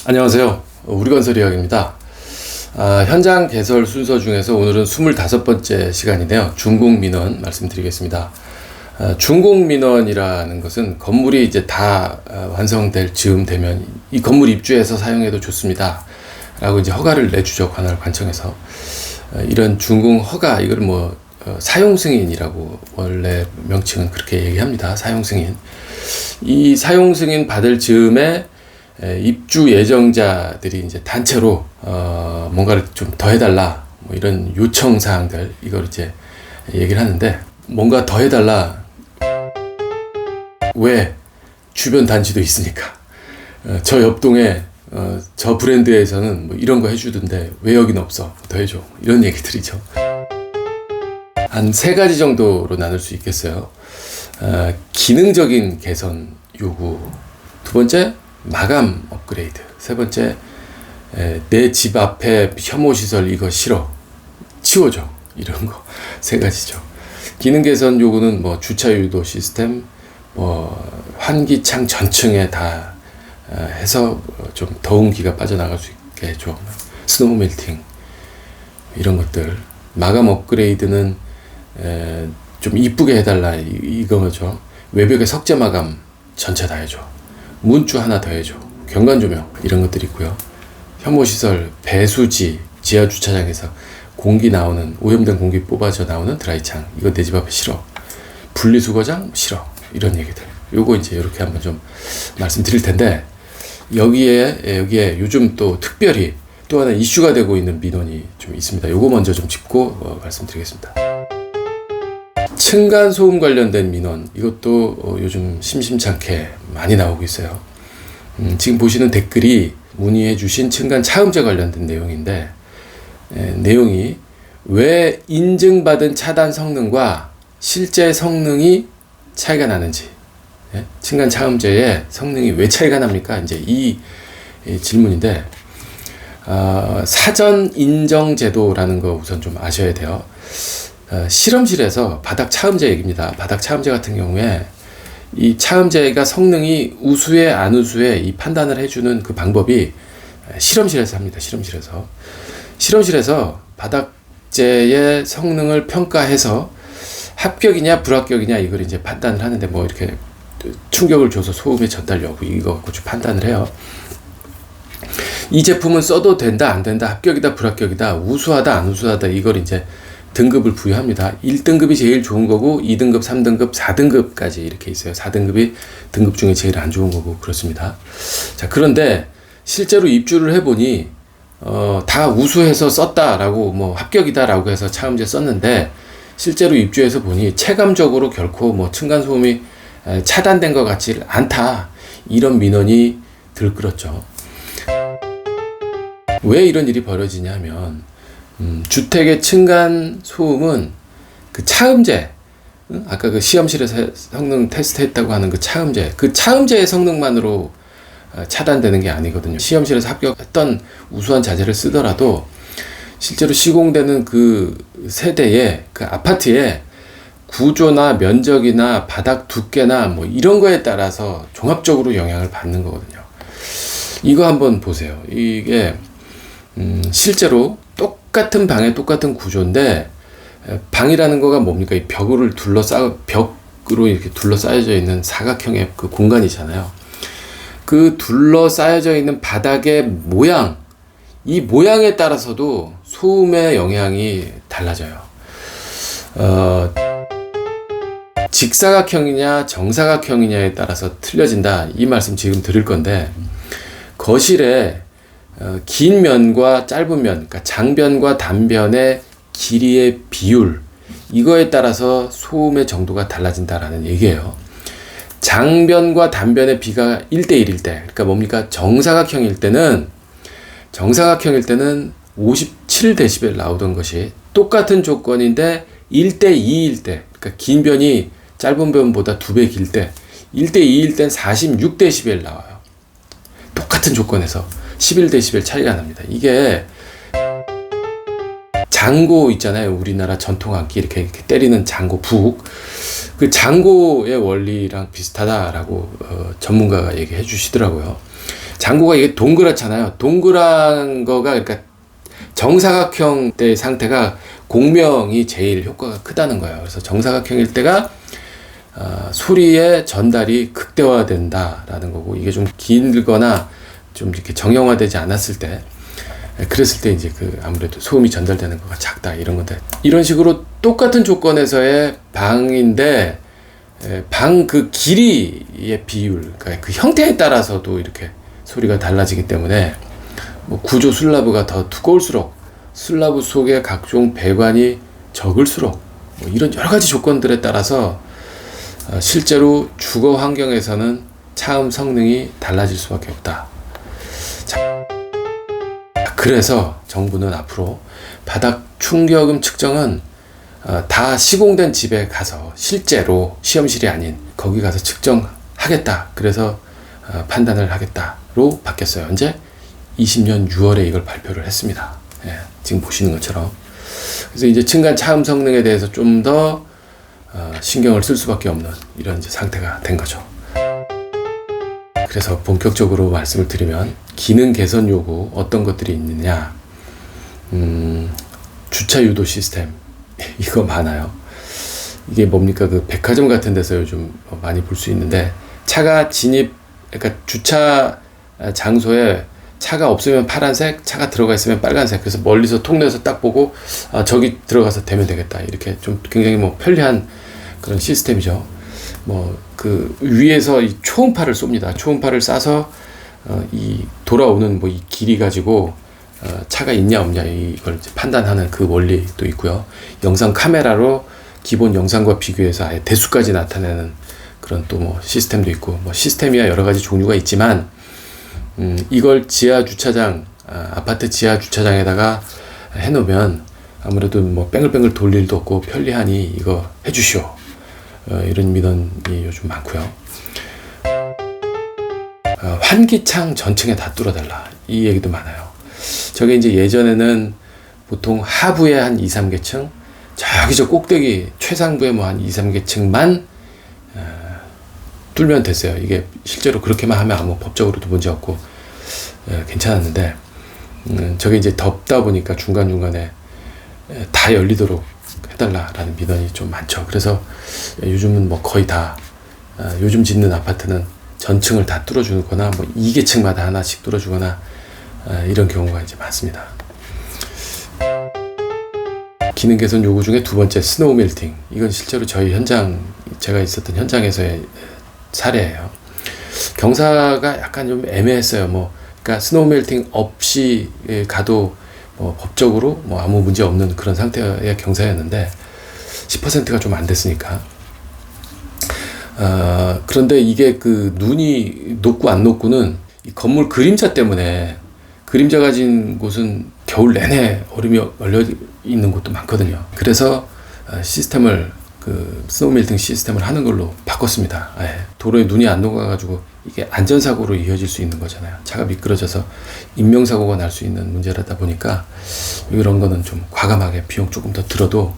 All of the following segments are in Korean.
안녕하세요. 우리건설이야기입니다. 현장 개설 순서 중에서 오늘은 25번째 시간인데요. 준공민원 말씀드리겠습니다. 준공민원이라는 것은 건물이 이제 다 완성될 즈음 되면 이 건물 입주해서 사용해도 좋습니다 라고 이제 허가를 내주죠. 관할 관청에서. 이런 준공 허가, 이걸 사용 승인이라고 원래 명칭은 그렇게 얘기합니다. 사용 승인. 이 사용 승인 받을 즈음에 입주 예정자들이 이제 단체로 뭔가를 좀 더 해달라, 이런 요청 사항들, 이걸 이제 얘기를 하는데, 뭔가 더 해달라. 왜? 주변 단지도 있으니까. 저 옆동에 저 브랜드에서는 이런 거 해주던데 왜 여긴 없어? 더 해줘. 이런 얘기들이죠. 한 3가지 정도로 나눌 수 있겠어요. 기능적인 개선 요구. 2번째, 마감 업그레이드. 3번째, 내 집 앞에 혐오시설 이거 싫어, 치워줘. 이런 거 3가지죠. 기능 개선 요구는 주차 유도 시스템, 환기창 전층에 다 해서 좀 더운 기가 빠져나갈 수 있게 해줘. 스노우 멜팅, 이런 것들. 마감 업그레이드는 좀 이쁘게 해달라, 이거죠. 외벽에 석재 마감 전체 다 해줘. 문주 하나 더 해줘. 경관 조명, 이런 것들이 있고요. 혐오시설, 배수지, 지하 주차장에서 공기 나오는, 오염된 공기 뽑아져 나오는 드라이창, 이거 내 집 앞에 싫어. 분리수거장 싫어. 이런 얘기들. 요거 이제 이렇게 한번 좀 말씀드릴 텐데, 여기에 요즘 또 특별히 또 하나 이슈가 되고 있는 민원이 좀 있습니다. 요거 먼저 좀 짚고 말씀드리겠습니다. 층간소음 관련된 민원, 이것도 요즘 심심찮게 많이 나오고 있어요. 지금 보시는 댓글이 문의해 주신 층간 차음제 관련된 내용인데, 내용이 왜 인증받은 차단 성능과 실제 성능이 차이가 나는지, 층간 차음제의 성능이 왜 차이가 납니까? 이제 이 질문인데, 사전 인정 제도라는 거 우선 좀 아셔야 돼요. 실험실에서 바닥 차음제 얘기입니다. 바닥 차음제 같은 경우에 이 차음제가 성능이 우수해 안 우수해 이 판단을 해주는 그 방법이 실험실에서 합니다. 실험실에서 바닥재의 성능을 평가해서 합격이냐 불합격이냐 이걸 이제 판단을 하는데, 이렇게 충격을 줘서 소음의 전달 여부 이거 갖고 좀 판단을 해요. 이 제품은 써도 된다 안 된다, 합격이다 불합격이다, 우수하다 안 우수하다, 이걸 이제 등급을 부여합니다. 1등급이 제일 좋은 거고 2등급, 3등급, 4등급까지 이렇게 있어요. 4등급이 등급 중에 제일 안 좋은 거고 그렇습니다. 자, 그런데 실제로 입주를 해보니 다 우수해서 썼다라고, 합격이다라고 해서 차음제 썼는데, 실제로 입주해서 보니 체감적으로 결코 층간소음이 차단된 것 같지 않다, 이런 민원이 들끓었죠. 왜 이런 일이 벌어지냐면, 주택의 층간 소음은 그 차음제, 아까 그 시험실에서 성능 테스트 했다고 하는 그 차음제의 성능만으로 차단되는 게 아니거든요. 시험실에서 합격했던 우수한 자재를 쓰더라도 실제로 시공되는 그 세대의 그 아파트의 구조나 면적이나 바닥 두께나 이런 거에 따라서 종합적으로 영향을 받는 거거든요. 이거 한번 보세요. 이게 실제로 똑같은 방에 똑같은 구조인데, 방이라는 거가 뭡니까? 이 벽으로 이렇게 둘러싸여져 있는 사각형의 그 공간이잖아요. 그 둘러싸여져 있는 바닥의 모양, 이 모양에 따라서도 소음의 영향이 달라져요. 직사각형이냐 정사각형이냐에 따라서 틀려진다, 이 말씀 지금 드릴 건데, 거실에 긴 면과 짧은 면, 그러니까 장변과 단변의 길이의 비율, 이거에 따라서 소음의 정도가 달라진다라는 얘기예요. 장변과 단변의 비가 1대1일 때, 그러니까 뭡니까? 정사각형일 때는 57dB 나오던 것이 똑같은 조건인데 1대2일 때, 그러니까 긴 변이 짧은 변보다 2배 길 때, 1대2일 땐 46dB 나와요. 똑같은 조건에서 11dB 차이가 납니다. 이게 장고 있잖아요. 우리나라 전통 악기 이렇게 때리는 장고, 북. 그 장고의 원리랑 비슷하다라고 전문가가 얘기해 주시더라고요. 장고가 이게 동그랗잖아요. 동그란 거가 그러니까 정사각형의 상태가 공명이 제일 효과가 크다는 거예요. 그래서 정사각형일 때가 소리의 전달이 극대화된다라는 거고, 이게 좀 길거나 좀 이렇게 정형화되지 않았을 때, 그랬을 때 이제 그 아무래도 소음이 전달되는 거가 작다 이런 건데, 이런 식으로 똑같은 조건에서의 방인데 방 그 길이의 비율, 그러니까 그 형태에 따라서도 이렇게 소리가 달라지기 때문에 뭐 구조 슬라브가 더 두꺼울수록 슬라브 속의 각종 배관이 적을수록 뭐 이런 여러 가지 조건들에 따라서 실제로 주거 환경에서는 차음 성능이 달라질 수밖에 없다. 자, 그래서 정부는 앞으로 바닥 충격음 측정은 다 시공된 집에 가서 실제로 시험실이 아닌 거기 가서 측정하겠다. 그래서 판단을 하겠다로 바뀌었어요. 언제? 20년 6월에 이걸 발표를 했습니다. 예, 지금 보시는 것처럼. 그래서 이제 층간 차음 성능에 대해서 좀 더 신경을 쓸 수밖에 없는 이런 이제 상태가 된 거죠. 그래서 본격적으로 말씀을 드리면 기능 개선 요구 어떤 것들이 있느냐, 주차 유도 시스템 이거 많아요. 이게 뭡니까? 그 백화점 같은 데서 요즘 많이 볼 수 있는데, 차가 그러니까 주차 장소에 차가 없으면 파란색, 차가 들어가 있으면 빨간색. 그래서 멀리서 통로에서 딱 보고 저기 들어가서 대면 되겠다. 이렇게 좀 굉장히 뭐 편리한 그런 시스템이죠. 뭐 그 위에서 이 초음파를 쏩니다. 초음파를 쏴서 이 돌아오는 뭐 이 길이 가지고 차가 있냐 없냐 이걸 판단하는 그 원리도 있고요. 영상 카메라로 기본 영상과 비교해서 아예 대수까지 나타내는 그런 또 뭐 시스템도 있고, 뭐 시스템이야 여러 가지 종류가 있지만 이걸 지하 주차장, 아파트 지하 주차장에다가 해놓으면 아무래도 뭐 뺑글뺑글 돌릴 일도 없고 편리하니 이거 해주시오. 이런 민원이 요즘 많고요. 환기창 전층에 다 뚫어달라. 이 얘기도 많아요. 저게 이제 예전에는 보통 하부에 한 2, 3개 층, 저기 저 꼭대기 최상부에 뭐 한 2, 3개 층만 뚫면 됐어요. 이게 실제로 그렇게만 하면 아무 법적으로도 문제 없고 괜찮았는데, 저게 이제 덥다 보니까 중간중간에 다 열리도록 해달라라는 민원이 좀 많죠. 그래서 요즘은 뭐 거의 다 요즘 짓는 아파트는 전층을 다 뚫어주거나 뭐 2개층마다 하나씩 뚫어주거나 이런 경우가 이제 많습니다. 기능 개선 요구 중에 두 번째, 스노우 멜팅. 이건 실제로 저희 제가 있었던 현장에서의 사례예요. 경사가 약간 좀 애매했어요. 그러니까 스노우 멜팅 없이 가도 뭐 법적으로 뭐 아무 문제 없는 그런 상태의 경사였는데 10%가 좀 안 됐으니까. 그런데 이게 그 눈이 높고 안 높고는 이 건물 그림자 때문에, 그림자 가진 곳은 겨울 내내 얼음이 얼려 있는 곳도 많거든요. 그래서 시스템을 그 스노우 멜팅 시스템을 하는 걸로 바꿨습니다. 도로에 눈이 안 녹아가지고 이게 안전사고로 이어질 수 있는 거잖아요. 차가 미끄러져서 인명사고가 날 수 있는 문제라다 보니까 이런 거는 좀 과감하게 비용 조금 더 들어도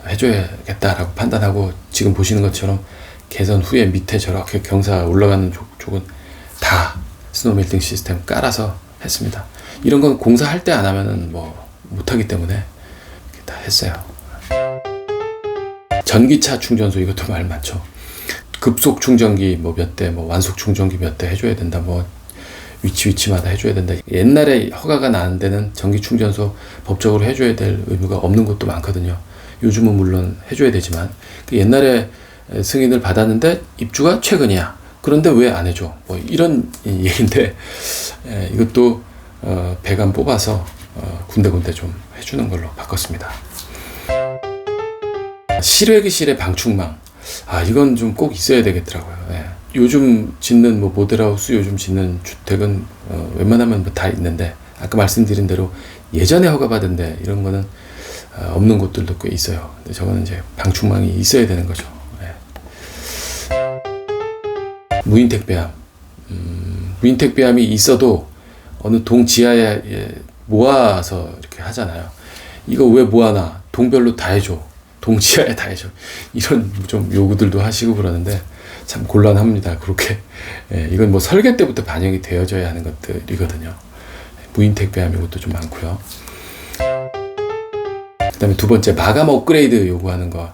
해줘야겠다라고 판단하고, 지금 보시는 것처럼 개선 후에 밑에 저렇게 경사 올라가는 쪽은 다 스노우 멜팅 시스템 깔아서 했습니다. 이런 건 공사할 때 안 하면은 뭐 못하기 때문에 이렇게 다 했어요. 전기차 충전소, 이것도 말 많죠. 급속 충전기 뭐 몇 대, 뭐 완속 충전기 몇 대 해줘야 된다, 뭐 위치마다 해줘야 된다. 옛날에 허가가 나는 데는 전기 충전소 법적으로 해줘야 될 의무가 없는 곳도 많거든요. 요즘은 물론 해줘야 되지만, 그 옛날에 승인을 받았는데 입주가 최근이야. 그런데 왜 안 해줘? 뭐 이런 얘기인데, 이것도 배관 뽑아서 군데군데 좀 해주는 걸로 바꿨습니다. 실외기실의 방충망. 이건 좀 꼭 있어야 되겠더라고요. 요즘 짓는 뭐 모델하우스, 요즘 짓는 주택은 웬만하면 뭐 다 있는데, 아까 말씀드린 대로 예전에 허가받은 데 이런 거는 없는 곳들도 꽤 있어요. 근데 저거는 이제 방충망이 있어야 되는 거죠. 무인택배함. 무인택배함이 있어도 어느 동 지하에 모아서 이렇게 하잖아요. 이거 왜 모아놔? 동별로 다 해줘. 동지하에 다 해줘. 이런 좀 요구들도 하시고 그러는데, 참 곤란합니다. 그렇게. 예, 이건 뭐 설계 때부터 반영이 되어져야 하는 것들이거든요. 무인 택배하면 이것도 좀 많고요. 그 다음에 두 번째, 마감 업그레이드 요구하는 거.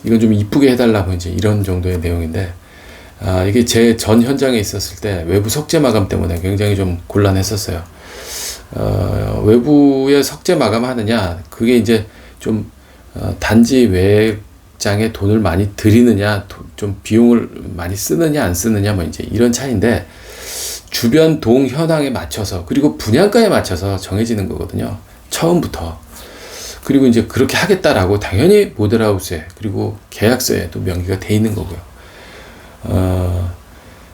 이건 좀 이쁘게 해달라고 이제 이런 정도의 내용인데, 이게 제 전 현장에 있었을 때 외부 석재 마감 때문에 굉장히 좀 곤란했었어요. 외부에 석재 마감하느냐, 그게 이제 좀 단지 외장에 돈을 많이 들이느냐, 좀 비용을 많이 쓰느냐 안 쓰느냐 뭐 이제 이런 차이인데, 주변 동 현황에 맞춰서 그리고 분양가에 맞춰서 정해지는 거거든요. 처음부터. 그리고 이제 그렇게 하겠다라고 당연히 모델하우스에 그리고 계약서에도 명기가 돼 있는 거고요.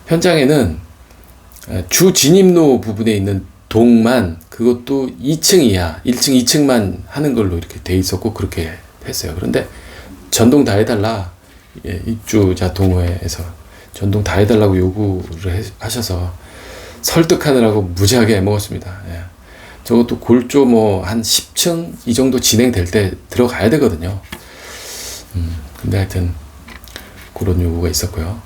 현장에는 주 진입로 부분에 있는 동만, 그것도 2층 이하, 1층, 2층만 하는 걸로 이렇게 돼 있었고 그렇게 했어요. 그런데 전동 다 해달라, 예, 입주자 동호회에서 전동 다 해달라고 요구를 하셔서 설득하느라고 무지하게 애먹었습니다. 예. 저것도 골조 뭐 한 10층 이 정도 진행될 때 들어가야 되거든요. 근데 하여튼 그런 요구가 있었고요.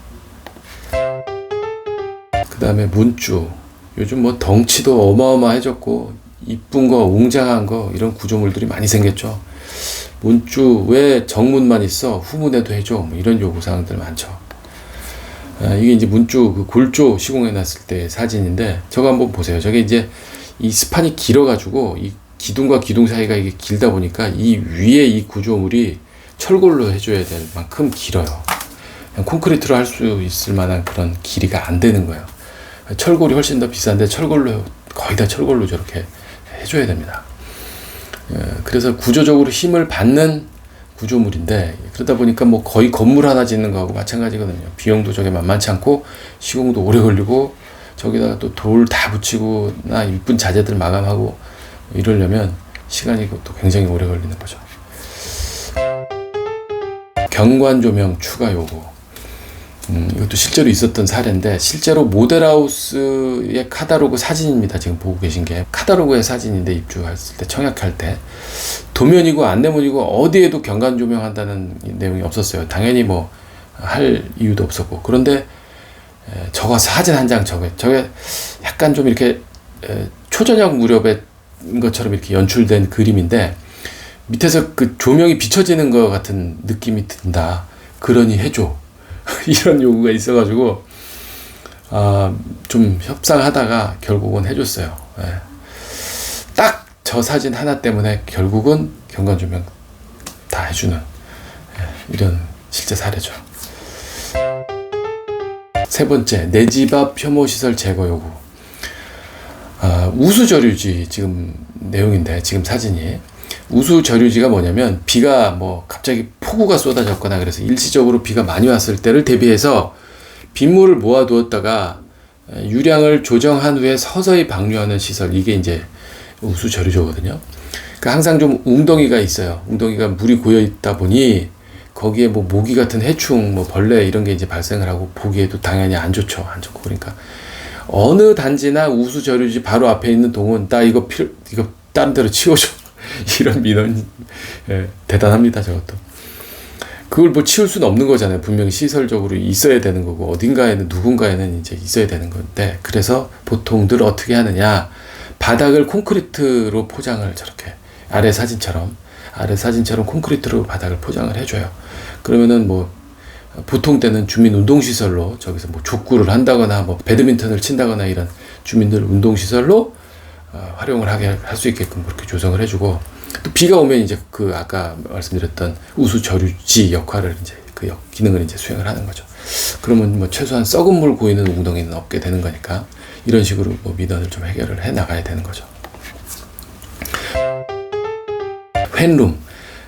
그 다음에 문주. 요즘 뭐 덩치도 어마어마해졌고 이쁜 거, 웅장한 거 이런 구조물들이 많이 생겼죠. 문주 왜 정문만 있어? 후문에도 해줘. 뭐 이런 요구사항들 많죠. 이게 이제 문주 그 골조 시공해놨을 때 사진인데, 저거 한번 보세요. 저게 이제 이 스판이 길어가지고 이 기둥과 기둥 사이가 이게 길다 보니까 이 위에 이 구조물이 철골로 해줘야 될 만큼 길어요. 그냥 콘크리트로 할 수 있을 만한 그런 길이가 안 되는 거예요. 철골이 훨씬 더 비싼데 철골로, 거의 다 철골로 저렇게 해줘야 됩니다. 그래서 구조적으로 힘을 받는 구조물인데, 그러다 보니까 뭐 거의 건물 하나 짓는 거하고 마찬가지거든요. 비용도 저게 만만치 않고 시공도 오래 걸리고, 저기다가 또 돌 다 붙이고 나 이쁜 자재들 마감하고 이러려면 시간이 또 굉장히 오래 걸리는 거죠. 경관 조명 추가 요구. 이것도 실제로 있었던 사례인데, 실제로 모델하우스의 카탈로그 사진입니다. 지금 보고 계신 게 카탈로그의 사진인데, 입주했을 때 청약할 때 도면이고 안내문이고 어디에도 경관 조명한다는 내용이 없었어요. 당연히 뭐 할 이유도 없었고. 그런데 저거 사진 한 장, 저게 약간 좀 이렇게 초저녁 무렵에 것처럼 이렇게 연출된 그림인데, 밑에서 그 조명이 비춰지는 것 같은 느낌이 든다. 그러니 해줘. 이런 요구가 있어가지고 좀 협상하다가 결국은 해줬어요. 딱 저 사진 하나 때문에 결국은 경관 조명 다 해주는 이런 실제 사례죠. 세 번째, 내 집 앞 혐오시설 제거 요구. 우수저류지 지금 내용인데, 지금 사진이 우수저류지가 뭐냐면, 비가 뭐 갑자기 폭우가 쏟아졌거나 그래서 일시적으로 비가 많이 왔을 때를 대비해서 빗물을 모아두었다가 유량을 조정한 후에 서서히 방류하는 시설, 이게 이제 우수저류조거든요. 그러니까 항상 좀 웅덩이가 있어요. 웅덩이가 물이 고여 있다 보니 거기에 뭐 모기 같은 해충, 뭐 벌레 이런 게 이제 발생을 하고 보기에도 당연히 안 좋죠. 안 좋고. 그러니까 어느 단지나 우수저류지 바로 앞에 있는 동은 이거 다른 데로 치워줘. 이런 민원, 대단합니다. 저것도. 그걸 뭐 치울 수는 없는 거잖아요. 분명히 시설적으로 있어야 되는 거고, 어딘가에는 누군가에는 이제 있어야 되는 건데, 그래서 보통들 어떻게 하느냐, 바닥을 콘크리트로 포장을 저렇게 아래 사진처럼 콘크리트로 바닥을 포장을 해줘요. 그러면은 뭐 보통 때는 주민 운동시설로 저기서 뭐 족구를 한다거나 뭐 배드민턴을 친다거나 이런 주민들 운동시설로 활용을 하게 할 수 있게끔 그렇게 조성을 해주고, 또 비가 오면 이제 그 아까 말씀드렸던 우수저류지 역할을 이제 그 기능을 이제 수행을 하는 거죠. 그러면 뭐 최소한 썩은 물 고이는 웅덩이는 없게 되는 거니까 이런 식으로 뭐 민원을 좀 해결을 해 나가야 되는 거죠. 팬룸.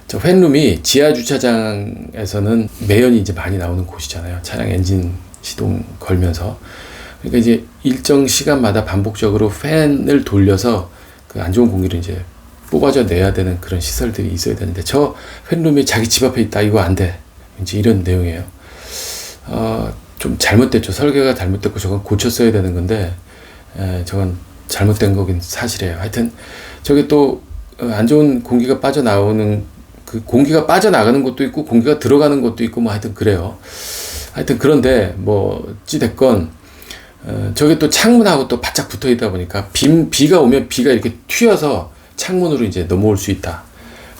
저 팬룸이 지하 주차장에서는 매연이 이제 많이 나오는 곳이잖아요. 차량 엔진 시동 걸면서. 그러니까 이제 일정 시간마다 반복적으로 팬을 돌려서 그 안 좋은 공기를 이제 뽑아져 내야 되는 그런 시설들이 있어야 되는데, 저 팬룸이 자기 집 앞에 있다. 이거 안 돼. 이제 이런 내용이에요. 좀 잘못됐죠. 설계가 잘못됐고 저건 고쳤어야 되는 건데, 저건 잘못된 거긴 사실이에요. 하여튼 저게 또 안 좋은 공기가 빠져나오는, 그 공기가 빠져나가는 것도 있고 공기가 들어가는 것도 있고 뭐 하여튼 그래요. 하여튼 그런데 뭐 어찌됐건 저게 또 창문하고 또 바짝 붙어 있다 보니까 비가 오면 비가 이렇게 튀어서 창문으로 이제 넘어올 수 있다.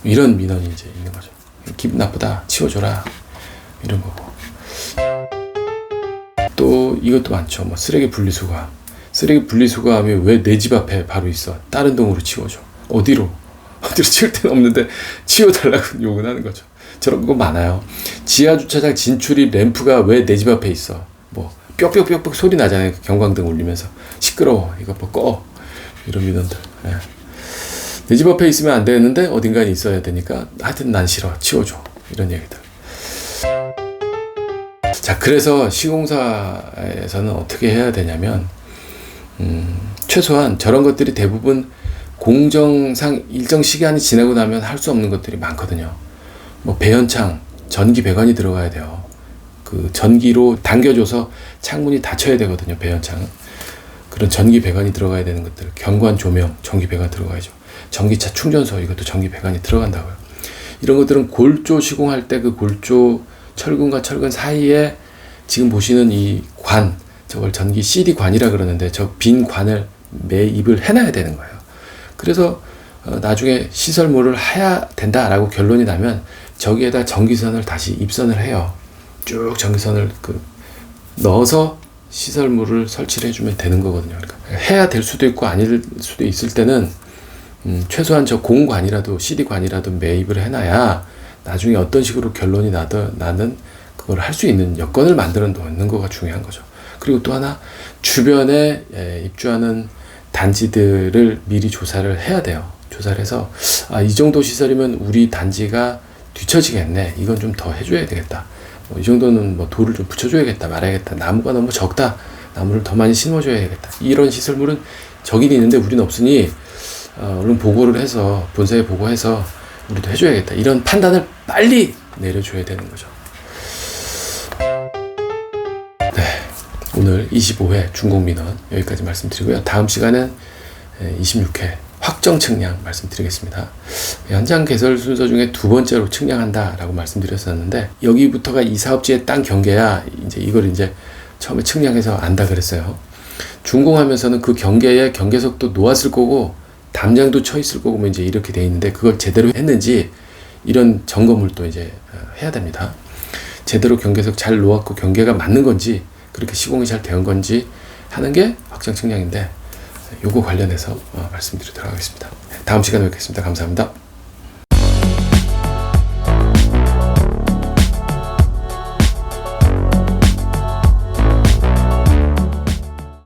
이런 민원이 이제 있는 거죠. 기분 나쁘다, 치워줘라, 이런 거고. 또 이것도 많죠. 뭐 쓰레기 분리수거함이 왜 내 집 앞에 바로 있어? 다른 동으로 치워줘. 어디로 치울 데는 없는데 치워달라고 요구는 하는 거죠. 저런 거 많아요. 지하 주차장 진출입 램프가 왜 내 집 앞에 있어? 뭐 뾱뾱뾱뾱 소리 나잖아요. 경광등 울리면서 시끄러워. 이거 뭐 꺼. 이런 민원들. 예. 내 집 앞에 있으면 안 되는데 어딘가에 있어야 되니까 하여튼 난 싫어. 치워줘. 이런 얘기들. 자, 그래서 시공사에서는 어떻게 해야 되냐면 최소한 저런 것들이 대부분 공정상 일정 시간이 지나고 나면 할 수 없는 것들이 많거든요. 뭐 배연창, 전기 배관이 들어가야 돼요. 그 전기로 당겨줘서 창문이 닫혀야 되거든요. 배연창은. 그런 전기 배관이 들어가야 되는 것들. 경관 조명, 전기 배관 들어가야죠. 전기차 충전소, 이것도 전기 배관이 들어간다고요. 이런 것들은 골조 시공할 때 그 골조 철근과 철근 사이에 지금 보시는 이 관, 저걸 전기 CD 관이라 그러는데 저 빈 관을 매입을 해놔야 되는 거예요. 그래서 나중에 시설물을 해야 된다라고 결론이 나면 저기에다 전기선을 다시 입선을 해요. 쭉 전기선을 넣어서 시설물을 설치를 해주면 되는 거거든요. 그러니까 해야 될 수도 있고 아닐 수도 있을 때는 최소한 저 공관이라도 CD관이라도 매입을 해놔야 나중에 어떤 식으로 결론이 나는 그걸 할 수 있는 여건을 만들어 놓는 거가 중요한 거죠. 그리고 또 하나, 주변에 입주하는 단지들을 미리 조사를 해야 돼요. 조사를 해서 이 정도 시설이면 우리 단지가 뒤처지겠네. 이건 좀 더 해줘야 되겠다. 이 정도는 뭐 돌을 좀 붙여줘야겠다, 말아야겠다. 나무가 너무 적다. 나무를 더 많이 심어줘야겠다. 이런 시설물은 저긴 있는데 우리는 없으니 얼른 보고를 해서 본사에 보고해서 우리도 해줘야겠다. 이런 판단을 빨리 내려줘야 되는 거죠. 네, 오늘 25회 중공민원 여기까지 말씀드리고요. 다음 시간은 26회 확정 측량 말씀드리겠습니다. 현장 개설 순서 중에 두 번째로 측량한다라고 말씀드렸었는데 여기부터가 이 사업지의 땅 경계야. 이걸 처음에 측량해서 안다 그랬어요. 준공하면서는 그 경계에 경계석도 놓았을 거고 담장도 쳐 있을 거고 이렇게 돼 있는데 그걸 제대로 했는지 이런 점검을 또 해야 됩니다. 제대로 경계석 잘 놓았고 경계가 맞는 건지 그렇게 시공이 잘 된 건지 하는 게 확정 측량인데 요거 관련해서 말씀드리도록 하겠습니다. 다음 시간에 뵙겠습니다. 감사합니다.